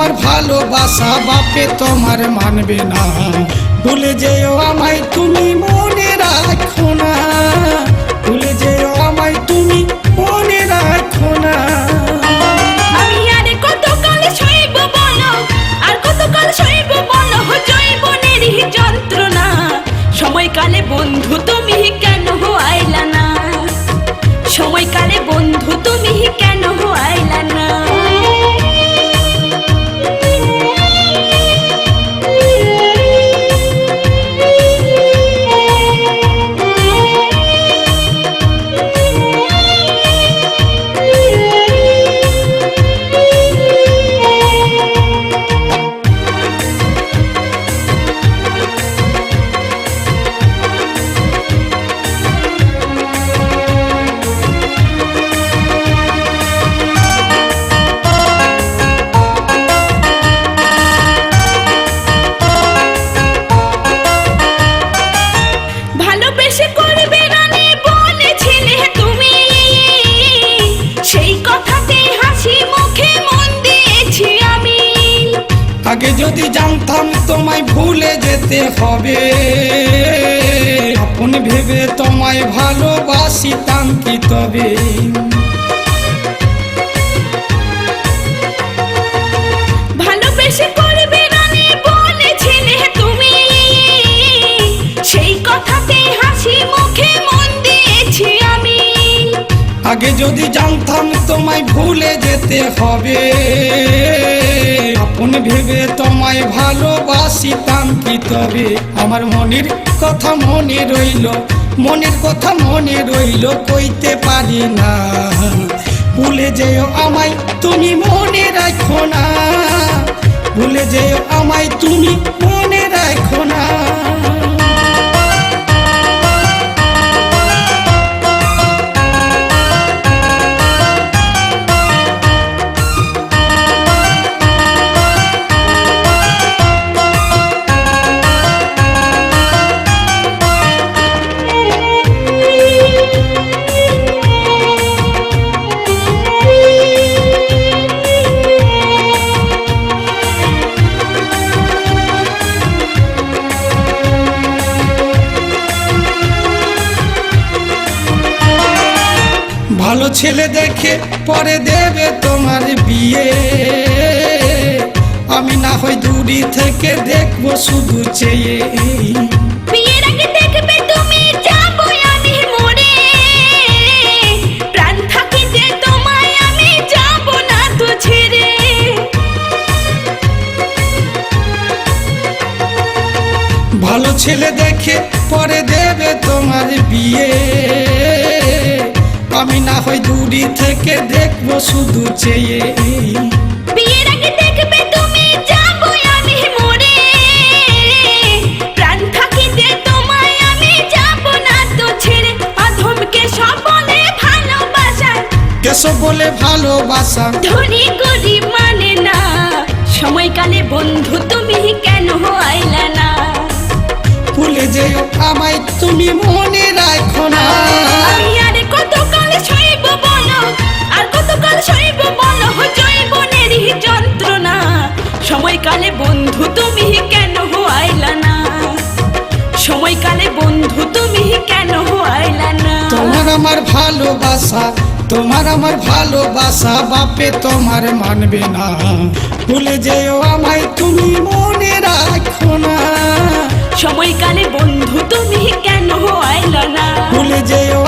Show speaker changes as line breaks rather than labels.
আমার ভালোবাসা বাপে তোমার মানবে না, ভুলে যেও আমায় তুমি মনে রাখো না, ভুলে যেও আমায় তুমি মনে রাখো না।
আমি আর কতকাল সইব বলো, আর কতকাল সইব বলো জৈবনের যন্ত্রণা। সময়কালে বন্ধু তুমি কেন আইলা না, সময়কালে বন্ধু তুমি কেন আইলা না।
আগে যদি জানতাম তোমায় ভুলে যেতে হবে, আপন ভেবে তোমায় ভালোবাসিতাম কি তবে।
ভালোবেসে করবে রানী বলেছিলে তুমি, সেই কথাতে হাসি মুখে মন দিয়েছি আমি।
আগে যদি জানতাম তোমায় ভুলে যেতে হবে, আপন ভেবে তোমায় ভালোবাসিতাম কি তবে। আমার মনের কথা মনে রইল, মনের কথা মনে রইল কইতে পারি না, ভুলে যেও আমায় তুমি মনে রাখো না, ভুলে যেও আমায় তুমি মনে রাখো না। ভালো ছেলে দেখে পরে দেবে তোমার বিয়ে, আমি না হয় দূরি থেকে দেখবো শুধু চেয়ে।
বিয়ের আগে দেখবে তুমি যাবো আমি মরে, প্রাণ থাকিতে তোমায় আমি যাব না তো ছেড়ে।
ভালো ছেলে দেখে পরে দেবে তোমার বিয়ে, আমি না হয় দূরি থেকে দেখবো শুধু চেয়ে।
বিয়ের আগে দেখবে তুমি যাবো আমি মরে, প্রাণ থাকিতে তোমায় আমি যাব না তো ছেড়ে। আধমকে সব বলে ভালোবাসা,
কেসব বলে ভালোবাসা,
ধনী গরিব মানে না। সময়কালে বন্ধু তুমি কেন আইলা না,
ভুলে যেও আমায় তুমি মনে রাখো না।
আমি আর কতকাল সইব বলো, আর কতকাল সইব বলো জৈবনের যন্ত্রণা। সময়কালে বন্ধু তুমি কেন আইলা না, সময়কালে বন্ধু তুমি কেন আইলা না।
তোমার আমার ভালোবাসা, তোমার আমার ভালোবাসা বাপে তোমার মানবে না, ভুলে যেও আমায় তুমি মনে রাখো না,
সময়কালে বন্ধু তুমি কেন আইলা না,
ভুলে যেও